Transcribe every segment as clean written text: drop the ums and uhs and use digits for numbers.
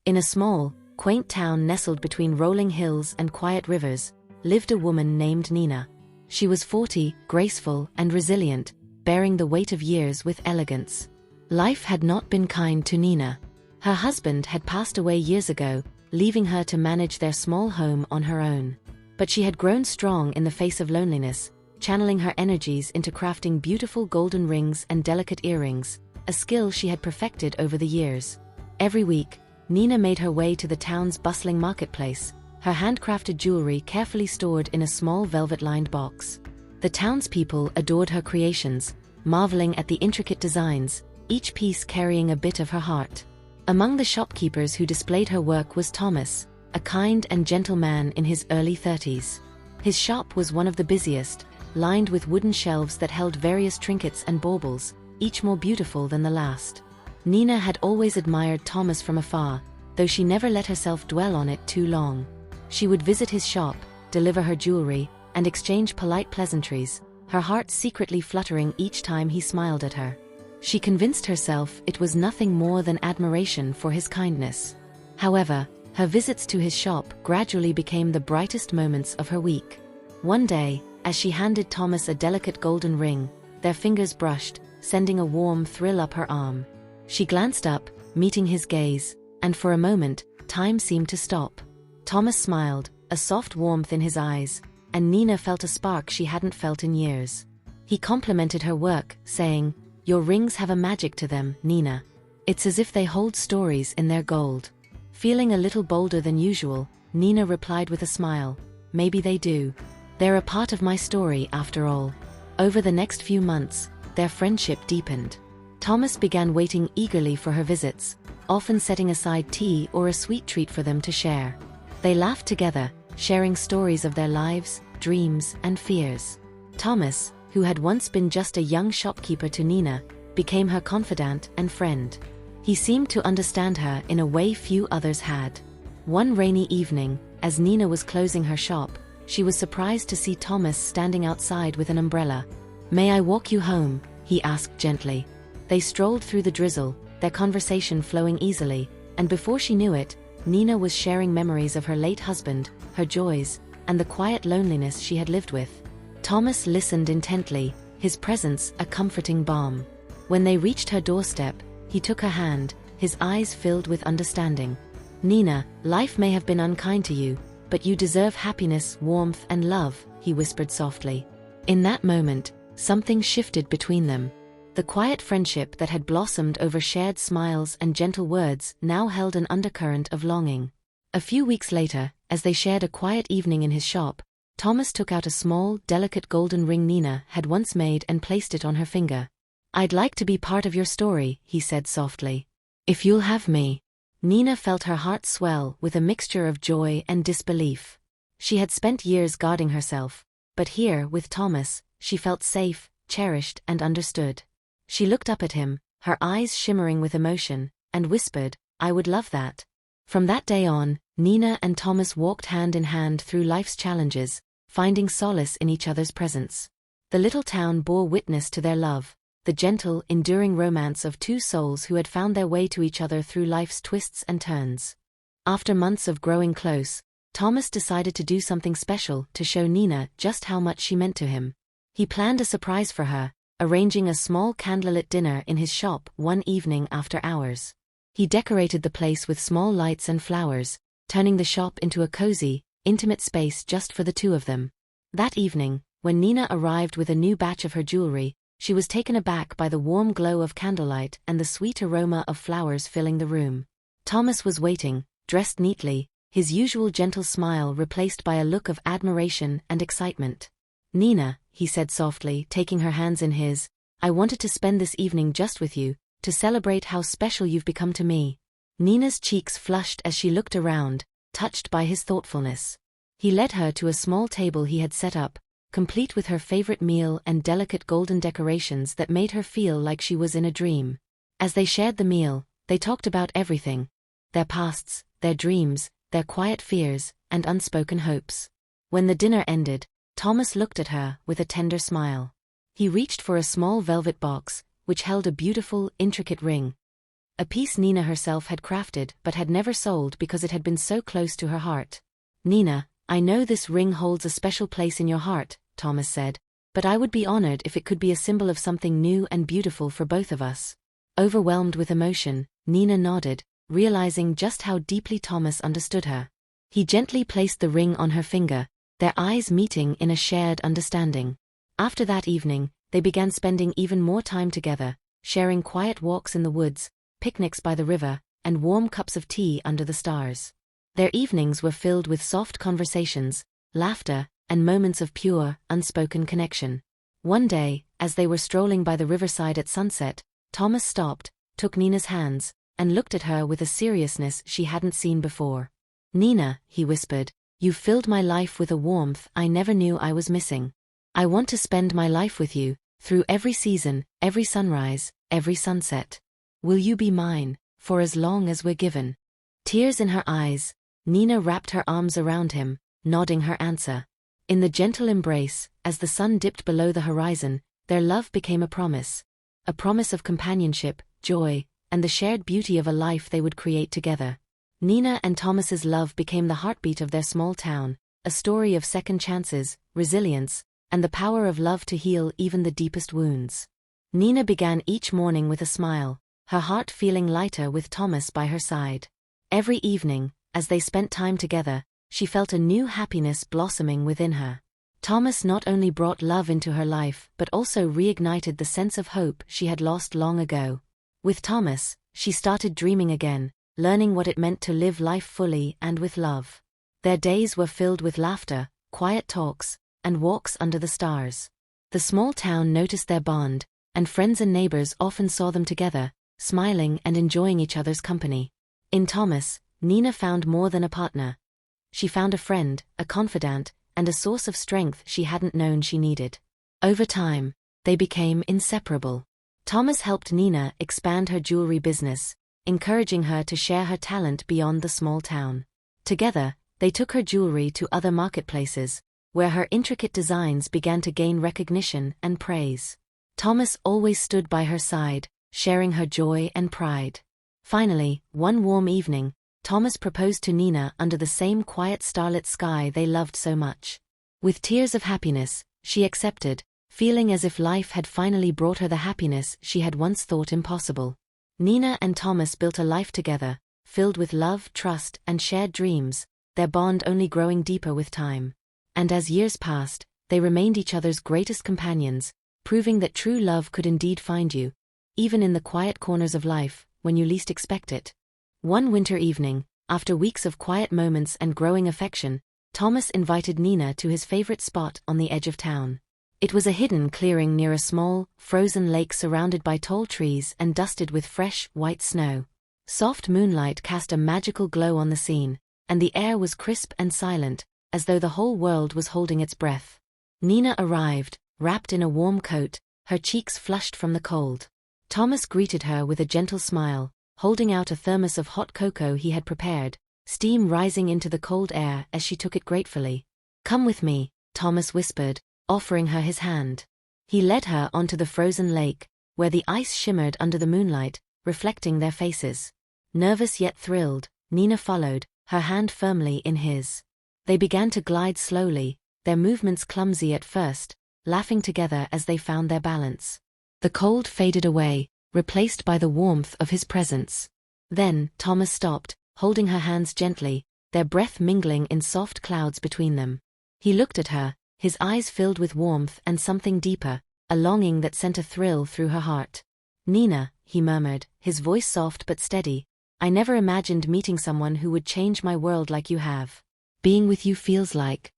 In a small, quaint town nestled between rolling hills and quiet rivers, lived a woman named Nina. She was 40, graceful and resilient, bearing the weight of years with elegance. Life had not been kind to Nina. Her husband had passed away years ago, leaving her to manage their small home on her own. But she had grown strong in the face of loneliness, channeling her energies into crafting beautiful golden rings and delicate earrings, a skill she had perfected over the years. Every week, Nina made her way to the town's bustling marketplace, her handcrafted jewelry carefully stored in a small velvet-lined box. The townspeople adored her creations, marveling at the intricate designs, each piece carrying a bit of her heart. Among the shopkeepers who displayed her work was Thomas, a kind and gentle man in his early 30s. His shop was one of the busiest, lined with wooden shelves that held various trinkets and baubles, each more beautiful than the last. Nina had always admired Thomas from afar, though she never let herself dwell on it too long. She would visit his shop, deliver her jewelry, and exchange polite pleasantries, her heart secretly fluttering each time he smiled at her. She convinced herself it was nothing more than admiration for his kindness. However, her visits to his shop gradually became the brightest moments of her week. One day, as she handed Thomas a delicate golden ring, their fingers brushed, sending a warm thrill up her arm. She glanced up, meeting his gaze, and for a moment, time seemed to stop. Thomas smiled, a soft warmth in his eyes, and Nina felt a spark she hadn't felt in years. He complimented her work, saying, "Your rings have a magic to them, Nina. It's as if they hold stories in their gold." Feeling a little bolder than usual, Nina replied with a smile, "Maybe they do. They're a part of my story after all." Over the next few months, their friendship deepened. Thomas began waiting eagerly for her visits, often setting aside tea or a sweet treat for them to share. They laughed together, sharing stories of their lives, dreams, and fears. Thomas, who had once been just a young shopkeeper to Nina, became her confidant and friend. He seemed to understand her in a way few others had. One rainy evening, as Nina was closing her shop, she was surprised to see Thomas standing outside with an umbrella. "May I walk you home?" he asked gently. They strolled through the drizzle, their conversation flowing easily, and before she knew it, Nina was sharing memories of her late husband, her joys, and the quiet loneliness she had lived with. Thomas listened intently, his presence a comforting balm. When they reached her doorstep, he took her hand, his eyes filled with understanding. "Nina, life may have been unkind to you, but you deserve happiness, warmth, and love," he whispered softly. In that moment, something shifted between them. The quiet friendship that had blossomed over shared smiles and gentle words now held an undercurrent of longing. A few weeks later, as they shared a quiet evening in his shop, Thomas took out a small, delicate golden ring Nina had once made and placed it on her finger. "I'd like to be part of your story," he said softly. "If you'll have me." Nina felt her heart swell with a mixture of joy and disbelief. She had spent years guarding herself, but here, with Thomas, she felt safe, cherished, and understood. She looked up at him, her eyes shimmering with emotion, and whispered, "I would love that." From that day on, Nina and Thomas walked hand in hand through life's challenges, finding solace in each other's presence. The little town bore witness to their love, the gentle, enduring romance of two souls who had found their way to each other through life's twists and turns. After months of growing close, Thomas decided to do something special to show Nina just how much she meant to him. He planned a surprise for her, arranging a small candlelit dinner in his shop one evening after hours. He decorated the place with small lights and flowers, turning the shop into a cozy, intimate space just for the two of them. That evening, when Nina arrived with a new batch of her jewelry, she was taken aback by the warm glow of candlelight and the sweet aroma of flowers filling the room. Thomas was waiting, dressed neatly, his usual gentle smile replaced by a look of admiration and excitement. "Nina," he said softly, taking her hands in his, "I wanted to spend this evening just with you, to celebrate how special you've become to me." Nina's cheeks flushed as she looked around, touched by his thoughtfulness. He led her to a small table he had set up, complete with her favorite meal and delicate golden decorations that made her feel like she was in a dream. As they shared the meal, they talked about everything: their pasts, their dreams, their quiet fears, and unspoken hopes. When the dinner ended, Thomas looked at her with a tender smile. He reached for a small velvet box, which held a beautiful, intricate ring. a piece Nina herself had crafted but had never sold because it had been so close to her heart. "Nina, I know this ring holds a special place in your heart," Thomas said, "but I would be honored if it could be a symbol of something new and beautiful for both of us." Overwhelmed with emotion, Nina nodded, realizing just how deeply Thomas understood her. He gently placed the ring on her finger, their eyes meeting in a shared understanding. After that evening, they began spending even more time together, sharing quiet walks in the woods, picnics by the river, and warm cups of tea under the stars. Their evenings were filled with soft conversations, laughter, and moments of pure, unspoken connection. One day, as they were strolling by the riverside at sunset, Thomas stopped, took Nina's hands, and looked at her with a seriousness she hadn't seen before. "Nina," he whispered, "you've filled my life with a warmth I never knew I was missing. I want to spend my life with you, through every season, every sunrise, every sunset. Will you be mine, for as long as we're given?" Tears in her eyes, Nina wrapped her arms around him, nodding her answer. In the gentle embrace, as the sun dipped below the horizon, their love became a promise of companionship, joy, and the shared beauty of a life they would create together. Nina and Thomas's love became the heartbeat of their small town, a story of second chances, resilience, and the power of love to heal even the deepest wounds. Nina began each morning with a smile, her heart feeling lighter with Thomas by her side. Every evening, as they spent time together, she felt a new happiness blossoming within her. Thomas not only brought love into her life but also reignited the sense of hope she had lost long ago. With Thomas, she started dreaming again, learning what it meant to live life fully and with love. Their days were filled with laughter, quiet talks, and walks under the stars. The small town noticed their bond, and friends and neighbors often saw them together, smiling and enjoying each other's company. In Thomas, Nina found more than a partner. She found a friend, a confidant, and a source of strength she hadn't known she needed. Over time, they became inseparable. Thomas helped Nina expand her jewelry business, encouraging her to share her talent beyond the small town. Together, they took her jewelry to other marketplaces, where her intricate designs began to gain recognition and praise. Thomas always stood by her side, sharing her joy and pride. Finally, one warm evening, Thomas proposed to Nina under the same quiet starlit sky they loved so much. With tears of happiness, she accepted, feeling as if life had finally brought her the happiness she had once thought impossible. Nina and Thomas built a life together, filled with love, trust, and shared dreams, their bond only growing deeper with time. And as years passed, they remained each other's greatest companions, proving that true love could indeed find you, even in the quiet corners of life, when you least expect it. One winter evening, after weeks of quiet moments and growing affection, Thomas invited Nina to his favorite spot on the edge of town. It was a hidden clearing near a small, frozen lake surrounded by tall trees and dusted with fresh, white snow. Soft moonlight cast a magical glow on the scene, and the air was crisp and silent, as though the whole world was holding its breath. Nina arrived, wrapped in a warm coat, her cheeks flushed from the cold. Thomas greeted her with a gentle smile, holding out a thermos of hot cocoa he had prepared, steam rising into the cold air as she took it gratefully. "Come with me," Thomas whispered, offering her his hand. He led her onto the frozen lake, where the ice shimmered under the moonlight, reflecting their faces. Nervous yet thrilled, Nina followed, her hand firmly in his. They began to glide slowly, their movements clumsy at first, laughing together as they found their balance. The cold faded away, replaced by the warmth of his presence. Then, Thomas stopped, holding her hands gently, their breath mingling in soft clouds between them. He looked at her, his eyes filled with warmth and something deeper, a longing that sent a thrill through her heart. "Nina," he murmured, his voice soft but steady, "I never imagined meeting someone who would change my world like you have. Being with you feels like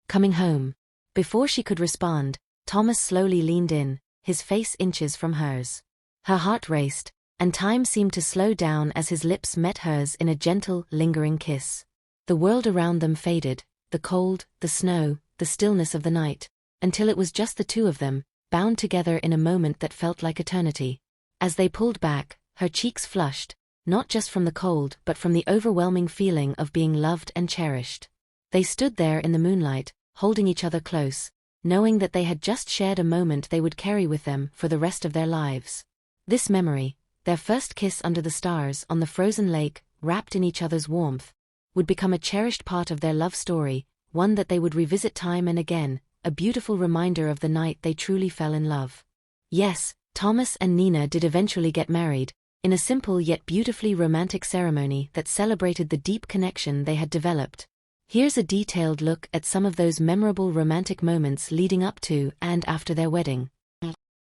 coming home." Before she could respond, Thomas slowly leaned in, his face inches from hers. Her heart raced, and time seemed to slow down as his lips met hers in a gentle, lingering kiss. The world around them faded, the cold, the snow, the stillness of the night, until it was just the two of them, bound together in a moment that felt like eternity. As they pulled back, her cheeks flushed, not just from the cold but from the overwhelming feeling of being loved and cherished. They stood there in the moonlight, holding each other close, knowing that they had just shared a moment they would carry with them for the rest of their lives. This memory, their first kiss under the stars on the frozen lake, wrapped in each other's warmth, would become a cherished part of their love story, one that they would revisit time and again, a beautiful reminder of the night they truly fell in love. Yes, Thomas and Nina did eventually get married, in a simple yet beautifully romantic ceremony that celebrated the deep connection they had developed. Here's a detailed look at some of those memorable romantic moments leading up to and after their wedding.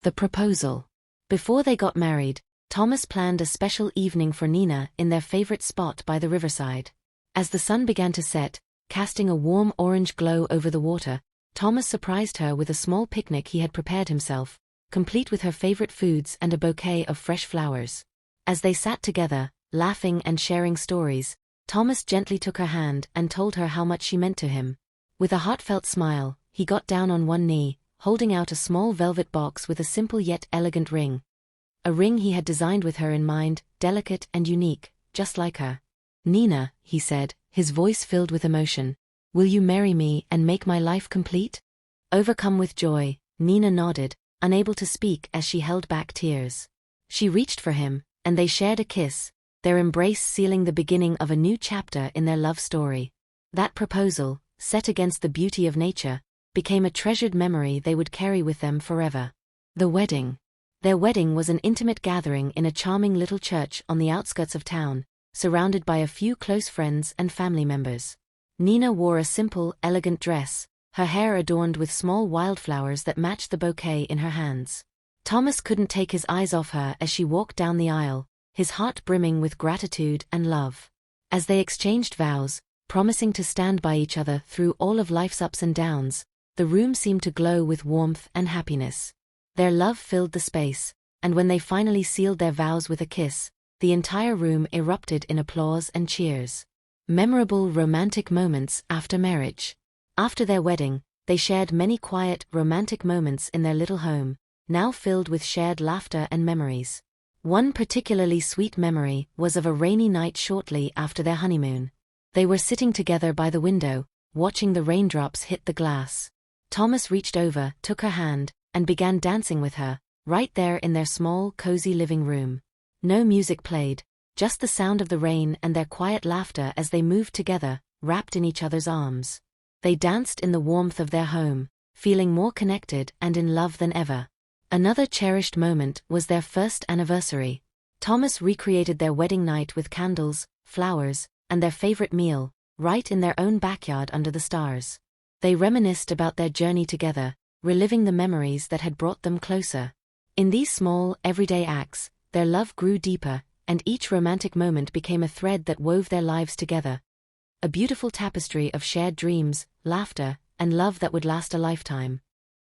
The proposal. Before they got married, Thomas planned a special evening for Nina in their favorite spot by the riverside. As the sun began to set, casting a warm orange glow over the water, Thomas surprised her with a small picnic he had prepared himself, complete with her favorite foods and a bouquet of fresh flowers. As they sat together, laughing and sharing stories, Thomas gently took her hand and told her how much she meant to him. With a heartfelt smile, he got down on one knee, holding out a small velvet box with a simple yet elegant ring. A ring he had designed with her in mind, delicate and unique, just like her. "Nina," he said, his voice filled with emotion, "will you marry me and make my life complete?" Overcome with joy, Nina nodded, unable to speak as she held back tears. She reached for him, and they shared a kiss, their embrace sealing the beginning of a new chapter in their love story. That proposal, set against the beauty of nature, became a treasured memory they would carry with them forever. The wedding. Their wedding was an intimate gathering in a charming little church on the outskirts of town, surrounded by a few close friends and family members. Nina wore a simple, elegant dress, her hair adorned with small wildflowers that matched the bouquet in her hands. Thomas couldn't take his eyes off her as she walked down the aisle, his heart brimming with gratitude and love. As they exchanged vows, promising to stand by each other through all of life's ups and downs, the room seemed to glow with warmth and happiness. Their love filled the space, and when they finally sealed their vows with a kiss, the entire room erupted in applause and cheers. Memorable romantic moments after marriage. After their wedding, they shared many quiet, romantic moments in their little home, now filled with shared laughter and memories. One particularly sweet memory was of a rainy night shortly after their honeymoon. They were sitting together by the window, watching the raindrops hit the glass. Thomas reached over, took her hand, and began dancing with her, right there in their small, cozy living room. No music played, just the sound of the rain and their quiet laughter as they moved together, wrapped in each other's arms. They danced in the warmth of their home, feeling more connected and in love than ever. Another cherished moment was their first anniversary. Thomas recreated their wedding night with candles, flowers, and their favorite meal, right in their own backyard under the stars. They reminisced about their journey together, reliving the memories that had brought them closer. In these small, everyday acts, their love grew deeper, and each romantic moment became a thread that wove their lives together. A beautiful tapestry of shared dreams, laughter, and love that would last a lifetime.